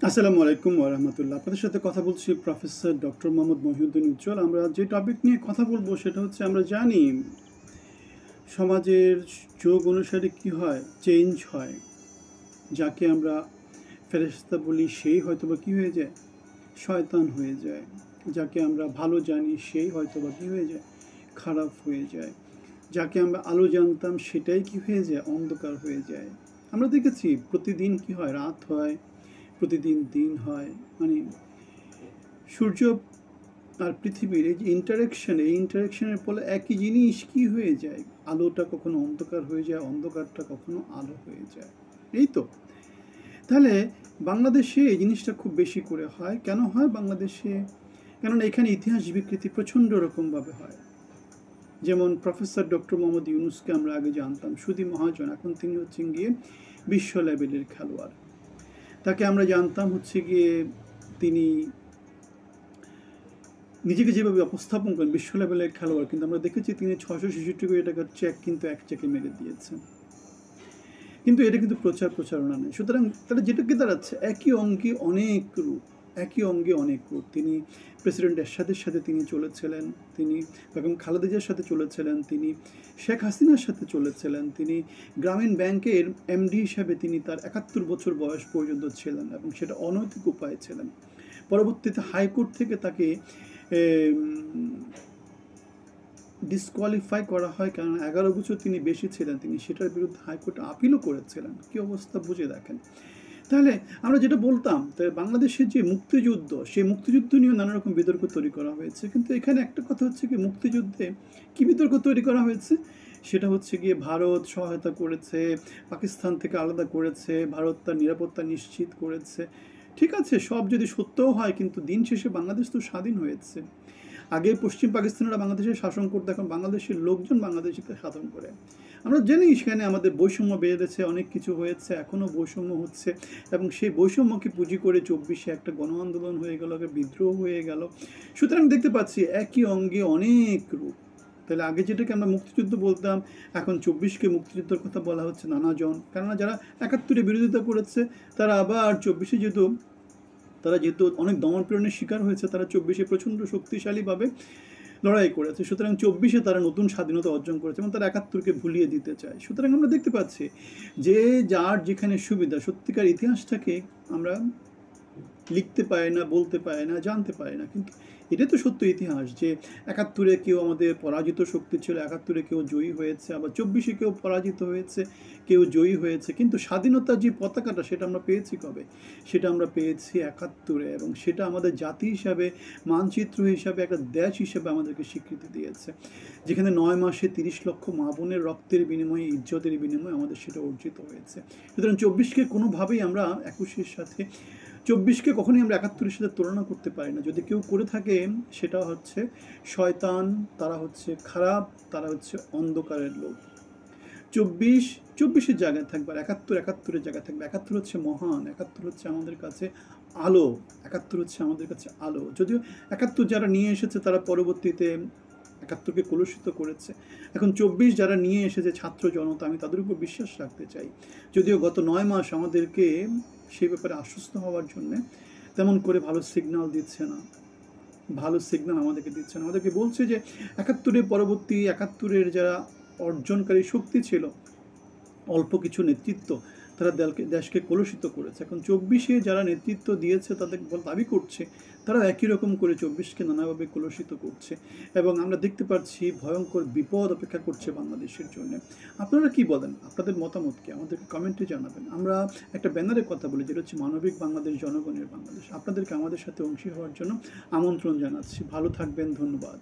আসসালামু আলাইকুম ওয়া রাহমাতুল্লাহ। আপনাদের সাথে কথা বলছি প্রফেসর ডক্টর মোহাম্মদ মহিউদ্দিন উজ্জ্বল। আমরা যে টপিক নিয়ে কথা বলবো সেটা হচ্ছে, আমরা জানি সমাজের যোগ অনুসারে কি হয়, চেঞ্জ হয়। যাকে আমরা ফেরেশতা বলি সেই হয়তোবা কি হয়ে যায়, শয়তান হয়ে যায়। যাকে আমরা ভালো জানি সেই হয়তোবা কি হয়ে যায়, খারাপ হয়ে যায়। যাকে আমরা আলো জানতাম সেটাই কি হয়ে যায়, অন্ধকার হয়ে যায়। আমরা দেখেছি প্রতিদিন কি হয়, রাত হয়, প্রতিদিন দিন হয়। মানে সূর্য আর পৃথিবীর এই যে ইন্টারেকশন, এই ইন্টারেকশনের ফলে একই জিনিস কি হয়ে যায়, আলোটা কখনো অন্ধকার হয়ে যায়, অন্ধকারটা কখনো আলো হয়ে যায়। এই তো। তাহলে বাংলাদেশে এই জিনিসটা খুব বেশি করে হয়। কেন হয় বাংলাদেশে? কেননা এখানে ইতিহাস বিকৃতি প্রচণ্ড রকমভাবে হয়। যেমন প্রফেসর ডক্টর মোহাম্মদ ইউনুসকে আমরা আগে জানতাম সুধী মহাজন, এখন তিনি হচ্ছেন গিয়ে বিশ্ব লেভেলের খেলোয়াড়। তাকে আমরা জানতাম হচ্ছে গিয়ে তিনি নিজেকে যেভাবে উপস্থাপন করেন বিশ্ব লেভেলের খেলোয়াড়, কিন্তু আমরা দেখেছি তিনি 666 কোটি টাকার চেক কিন্তু এক চেকে মেরে দিয়েছেন। কিন্তু এটা কিন্তু প্রচারণা নেই। সুতরাং তারা যেটাকে দাঁড়াচ্ছে, একই অঙ্গে অনেক রূপ, একই অঙ্গে অনেক রূপ। তিনি প্রেসিডেন্ট এরশাদের সাথে তিনি চলেছিলেন, তিনি বেগম খালেদা জিয়ার সাথে চলেছিলেন, তিনি শেখ হাসিনার সাথে চলেছিলেন, তিনি গ্রামীণ ব্যাংকের এমডি হিসাবে তিনি তার 71 বছর বয়স পর্যন্ত ছিলেন এবং সেটা অনৈতিক উপায়ে ছিলেন। পরবর্তীতে হাইকোর্ট থেকে তাকে ডিসকোয়ালিফাই করা হয়, কারণ 11 বছর তিনি বেশি ছিলেন। তিনি সেটার বিরুদ্ধে হাইকোর্টে আপিলও করেছিলেন। কী অবস্থা বুঝে দেখেন। তাহলে আমরা যেটা বলতাম, তাই বাংলাদেশের যে মুক্তিযুদ্ধ, সেই মুক্তিযুদ্ধ নিয়েও নানা রকম বিতর্ক তৈরি করা হয়েছে। কিন্তু এখানে একটা কথা হচ্ছে কি, মুক্তিযুদ্ধে কী বিতর্ক তৈরি করা হয়েছে, সেটা হচ্ছে গিয়ে ভারত সহায়তা করেছে, পাকিস্তান থেকে আলাদা করেছে, ভারত তার নিরাপত্তা নিশ্চিত করেছে। ঠিক আছে, সব যদি সত্যও হয়, কিন্তু দিন শেষে বাংলাদেশ তো স্বাধীন হয়েছে। আগে পশ্চিম পাকিস্তানিরা বাংলাদেশের শাসন করতে, এখন বাংলাদেশের লোকজন বাংলাদেশকে শাসন করে। আমরা জানি সেখানে আমাদের বৈষম্য বেড়েছে, অনেক কিছু হয়েছে, এখনও বৈষম্য হচ্ছে, এবং সেই বৈষম্যকে পুঁজি করে 24-এ একটা গণ আন্দোলন হয়ে গেল, বিদ্রোহ হয়ে গেল। সুতরাং দেখতে পাচ্ছি একই অঙ্গে অনেক রূপ। তাহলে আগে যেটাকে আমরা মুক্তিযুদ্ধ বলতাম, এখন 24-কে মুক্তিযুদ্ধের কথা বলা হচ্ছে নানাজন। কেননা যারা 71-এ বিরোধিতা করেছে, তারা আবার 24-এ যেহেতু অনেক দমনপীড়নের শিকার হয়েছে, তারা 24-এ প্রচণ্ড শক্তিশালীভাবে লড়াই করেছে। সুতরাং 24-এ তারা নতুন স্বাধীনতা অর্জন করেছে এবং তারা 71-কে ভুলিয়ে দিতে চায়। সুতরাং আমরা দেখতে পাচ্ছি যে যার যেখানে সুবিধা, সত্যিকার ইতিহাসটাকে আমরা লিখতে পারে না, বলতে পারে না, জানতে পারে না। কিন্তু এটা তো সত্য ইতিহাস যে 71-এ কেউ আমাদের পরাজিত শক্তি ছিল, 71-এ কেউ জয়ী হয়েছে, আবার 24-এ কেউ পরাজিত হয়েছে, কেউ জয়ী হয়েছে। কিন্তু স্বাধীনতার যে পতাকাটা, সেটা আমরা পেয়েছি কবে? সেটা আমরা পেয়েছি 71-এ, এবং সেটা আমাদের জাতি হিসাবে, মানচিত্র হিসাবে, একটা দেশ হিসাবে আমাদেরকে স্বীকৃতি দিয়েছে, যেখানে 9 মাসে 30 লক্ষ মা বোনের রক্তের বিনিময়ে, ইজ্জতের বিনিময়ে আমাদের সেটা অর্জিত হয়েছে। সুতরাং 24-কে কোনোভাবেই আমরা 21-এর সাথে, 24-কে কখনোই আমরা 71-এর সাথে তুলনা করতে পারি না। যদি কেউ করে থাকে, সেটা হচ্ছে শয়তান, তারা হচ্ছে খারাপ, তারা হচ্ছে অন্ধকারের লোক। 24-এর জায়গায় থাকবে, আর 71-এর জায়গায় থাকবে। 71 হচ্ছে মহান, 71 হচ্ছে আমাদের কাছে আলো, 71 হচ্ছে আমাদের কাছে আলো। যদিও 71 যারা নিয়ে এসেছে, তারা পরবর্তীতে 71-কে কলুষিত করেছে। এখন 24 যারা নিয়ে এসেছে, ছাত্র জনতা, আমি তাদের উপর বিশ্বাস রাখতে চাই। যদিও গত 9 মাস আমাদেরকে সেই ব্যাপারে আশ্বস্ত হওয়ার জন্যে তেমন করে ভালো সিগন্যাল দিচ্ছে না, ভালো সিগন্যাল আমাদেরকে দিচ্ছে না। আমাদেরকে বলছে যে 71-এর পরবর্তী, 71-এর যারা অর্জনকারী শক্তি ছিল, অল্প কিছু নেতৃত্ব, তারা দেশকে কলুষিত করেছে। এখন 24-এ যারা নেতৃত্ব দিয়েছে, তাদের দাবি করছে তারা একই রকম করে 24-কে নানাভাবে কলুষিত করছে, এবং আমরা দেখতে পাচ্ছি ভয়ঙ্কর বিপদ অপেক্ষা করছে বাংলাদেশের জন্য। আপনারা কি বলেন? আপনাদের মতামতকে আমাদেরকে কমেন্টে জানাবেন। আমরা একটা ব্যানারের কথা বলি, যেটা হচ্ছে মানবিক বাংলাদেশ, জনগণের বাংলাদেশ। আপনাদেরকে আমাদের সাথে অংশী হওয়ার জন্য আমন্ত্রণ জানাচ্ছি। ভালো থাকবেন, ধন্যবাদ।